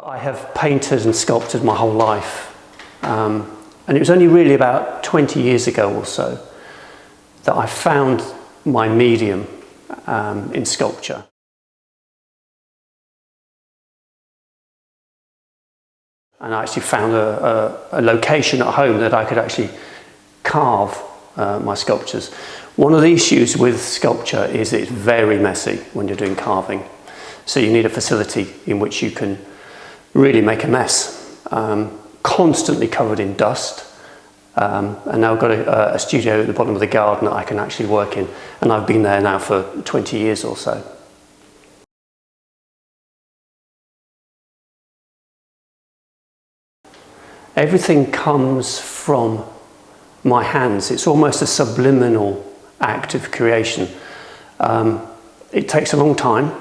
I have painted and sculpted my whole life, and it was only really about 20 years ago or so that I found my medium in sculpture. And I actually found a location at home that I could actually carve my sculptures. One of the issues with sculpture is it's very messy when you're doing carving. So you need a facility in which you can really make a mess, constantly covered in dust. And now I've got a studio at the bottom of the garden that I can actually work in, and I've been there now for 20 years or so. Everything comes from my hands. It's almost a subliminal act of creation. It takes a long time,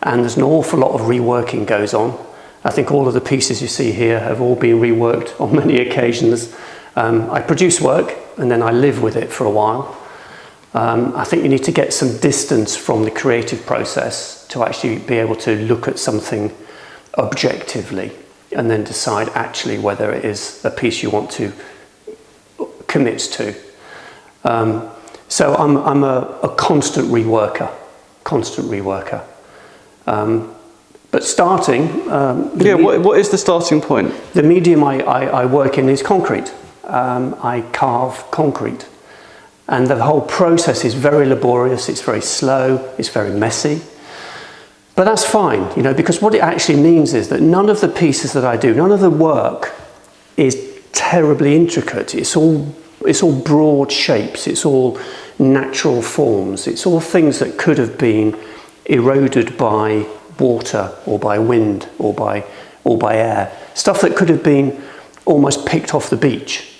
and there's an awful lot of reworking goes on. I think all of the pieces you see here have all been reworked on many occasions. I produce work and then I live with it for a while. I think you need to get some distance from the creative process to actually be able to look at something objectively and then decide actually whether it is a piece you want to commit to. So I'm a constant reworker. But starting... what is the starting point? The medium I work in is concrete. I carve concrete. And the whole process is very laborious, it's very slow, it's very messy. But that's fine, you know, because what it actually means is that none of the pieces that I do, none of the work is terribly intricate. It's all broad shapes, it's all natural forms, it's all things that could have been eroded by water or by wind or by air. Stuff that could have been almost picked off the beach.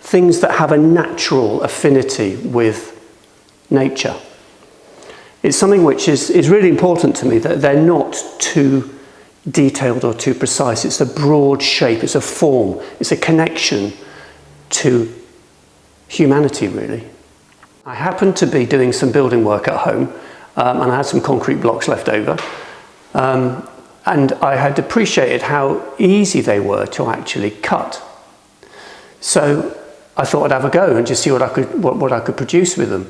Things that have a natural affinity with nature. It's something which is really important to me, that they're not too detailed or too precise. It's a broad shape, it's a form, it's a connection to humanity, really. I happened to be doing some building work at home, and I had some concrete blocks left over. And I had appreciated how easy they were to actually cut. So I thought I'd have a go and just see what I could produce with them.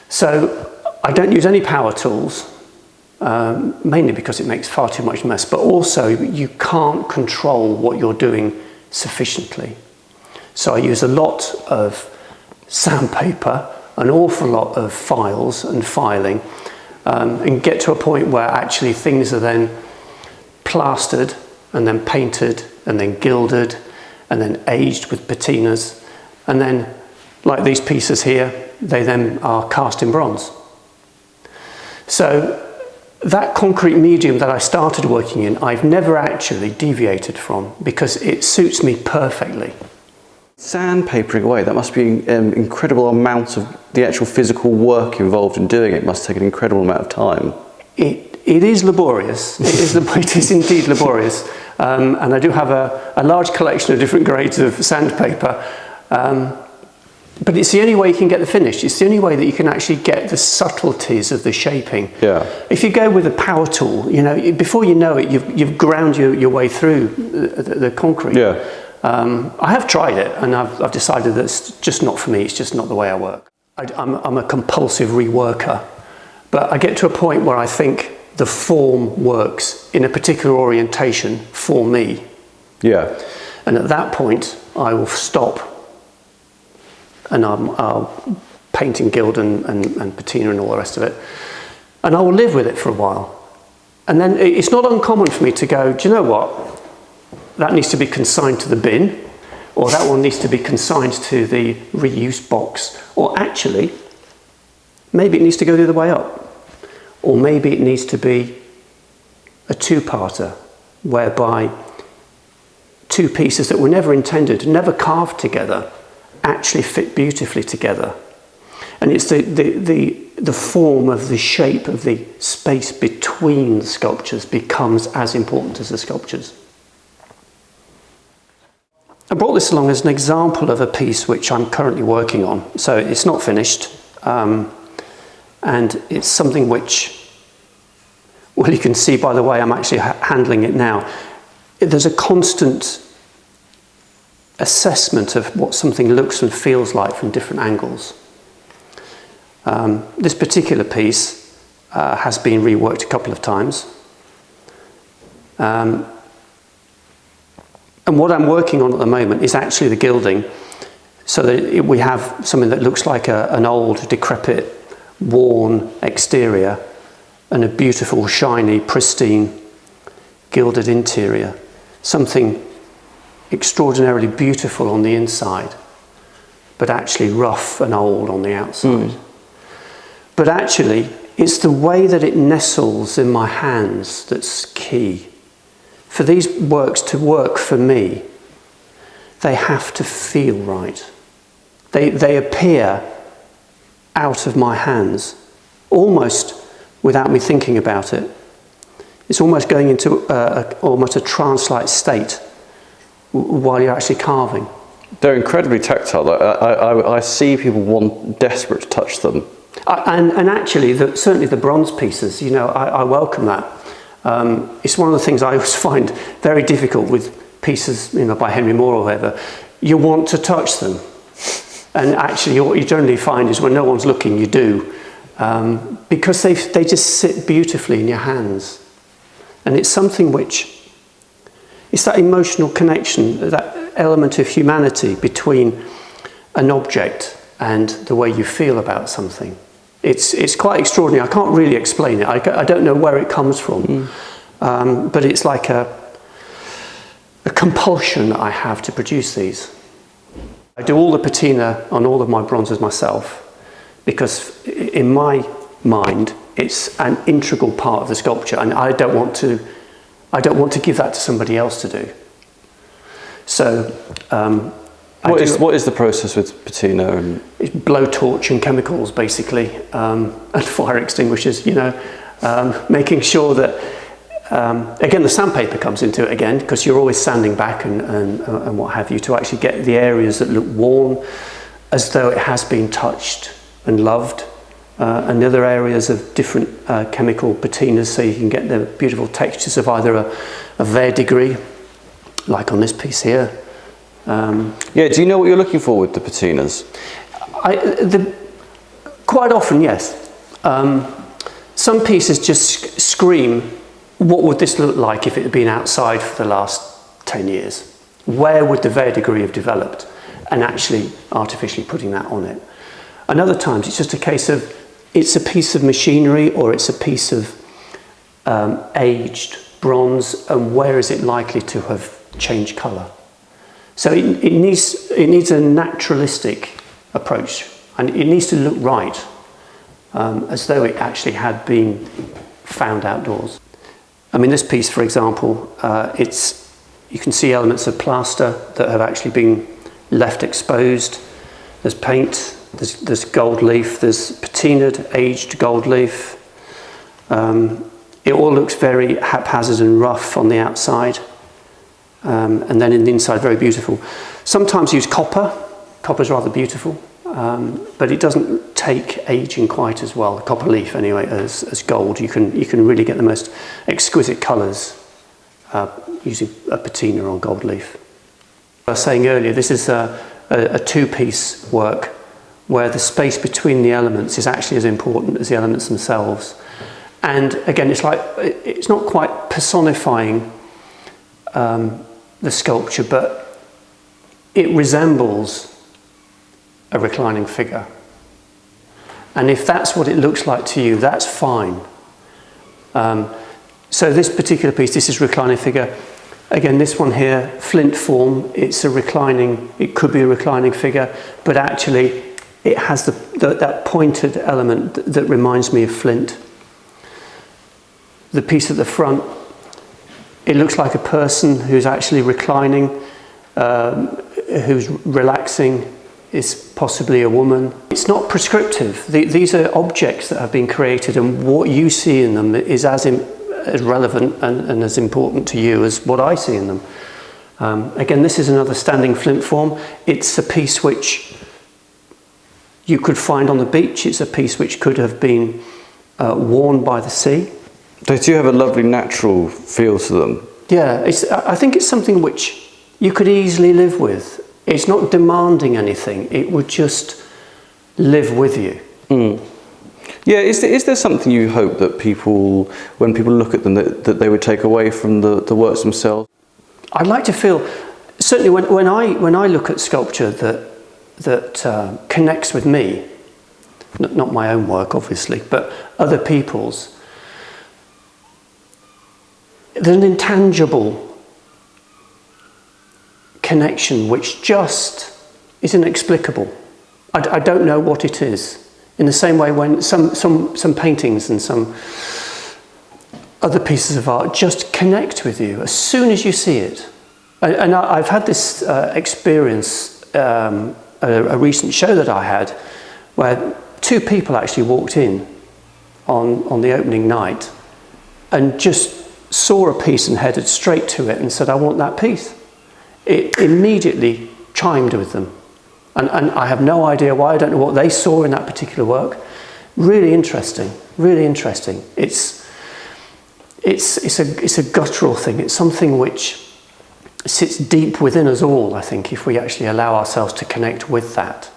So I don't use any power tools, mainly because it makes far too much mess, but also you can't control what you're doing sufficiently. So I use a lot of sandpaper, an awful lot of files and filing, and get to a point where actually things are then plastered and then painted and then gilded and then aged with patinas, and then, like these pieces here, they then are cast in bronze. So that concrete medium that I started working in, I've never actually deviated from, because it suits me perfectly. Sandpapering away, that must be an incredible amount of the actual physical work involved in doing it. Must take an incredible amount of time. It is laborious. It is indeed laborious. And I do have a large collection of different grades of sandpaper. But it's the only way you can get the finish. It's the only way that you can actually get the subtleties of the shaping. Yeah. If you go with a power tool, you know, before you know it, you've ground your way through the concrete. Yeah. I have tried it, and I've decided that it's just not for me. It's just not the way I work. I'm a compulsive reworker, but I get to a point where I think the form works in a particular orientation for me. Yeah. And at that point, I will stop, and I'll paint and gild and patina and all the rest of it, and I will live with it for a while. And then it's not uncommon for me to go, do you know what? That needs to be consigned to the bin, or that one needs to be consigned to the reuse box, or actually, maybe it needs to go the other way up, or maybe it needs to be a two-parter, whereby two pieces that were never intended, never carved together, actually fit beautifully together. And it's the form of the shape of the space between the sculptures becomes as important as the sculptures. I brought this along as an example of a piece which I'm currently working on. So it's not finished, and it's something which Well, you can see by the way I'm actually handling it now, there's a constant assessment of what something looks and feels like from different angles. This particular piece has been reworked a couple of times. And what I'm working on at the moment is actually the gilding, so that we have something that looks like an old, decrepit, worn exterior and a beautiful, shiny, pristine, gilded interior. Something extraordinarily beautiful on the inside, but actually rough and old on the outside. But actually, it's the way that it nestles in my hands that's key. For these works to work for me, they have to feel right. They appear out of my hands, almost without me thinking about it. It's almost going into almost a trance-like state while you're actually carving. They're incredibly tactile. I see people desperate to touch them. And actually, certainly the bronze pieces, you know, I welcome that. It's one of the things I always find very difficult with pieces, you know, by Henry Moore or whatever. You want to touch them. And actually, what you generally find is when no one's looking, you do. Because they just sit beautifully in your hands. And it's something which, it's that emotional connection, that element of humanity between an object and the way you feel about something. It's quite extraordinary. I can't really explain it. I don't know where it comes from. But it's like a compulsion that I have to produce these. I do all the patina on all of my bronzes myself because in my mind it's an integral part of the sculpture, and I don't want to give that to somebody else to do. So what is the process with patina? It's blowtorch and chemicals basically, and fire extinguishers, you know, making sure that again the sandpaper comes into it again, because you're always sanding back and what have you, to actually get the areas that look worn as though it has been touched and loved, and other areas of different chemical patinas, so you can get the beautiful textures of either a verdigris, like on this piece here. Yeah, do you know what you're looking for with the patinas? Quite often, yes. Some pieces just scream, what would this look like if it had been outside for the last 10 years? Where would the verdigris have developed? And actually artificially putting that on it. And other times it's just a case of, it's a piece of machinery or it's a piece of aged bronze, and where is it likely to have changed colour? So it needs a naturalistic approach, and it needs to look right, as though it actually had been found outdoors. I mean, this piece, for example, you can see elements of plaster that have actually been left exposed. There's paint, there's gold leaf, there's patinaed, aged gold leaf. It all looks very haphazard and rough on the outside. And then in the inside, very beautiful. Sometimes use copper. Copper's rather beautiful, but it doesn't take aging quite as well. Copper leaf, anyway, as gold. You can really get the most exquisite colours using a patina on gold leaf. I was saying earlier, this is a two-piece work where the space between the elements is actually as important as the elements themselves. And again, it's not quite personifying the sculpture, but it resembles a reclining figure. And if that's what it looks like to you, that's fine. So this particular piece, this is reclining figure. Again, this one here, flint form, it could be a reclining figure, but actually it has that pointed element that reminds me of flint. The piece at the front, it looks like a person who's actually reclining, who's relaxing, is possibly a woman. It's not prescriptive. These are objects that have been created, and what you see in them is as relevant and as important to you as what I see in them. Again, this is another standing flint form. It's a piece which you could find on the beach. It's a piece which could have been worn by the sea. They do have a lovely natural feel to them. Yeah, I think it's something which you could easily live with. It's not demanding anything. It would just live with you. Yeah, is there something you hope that people, when people look at them, that they would take away from the works themselves? I'd like to feel, certainly when I look at sculpture that connects with me, not my own work obviously, but other people's, there's an intangible connection which just is inexplicable. I don't know what it is. In the same way when some paintings and some other pieces of art just connect with you as soon as you see it. And I've had this experience, a recent show that I had, where two people actually walked in on the opening night and just saw a piece and headed straight to it and said, I want that piece. It immediately chimed with them. And I have no idea why. I don't know what they saw in that particular work. Really interesting, really interesting. It's a guttural thing. It's something which sits deep within us all, I think, if we actually allow ourselves to connect with that.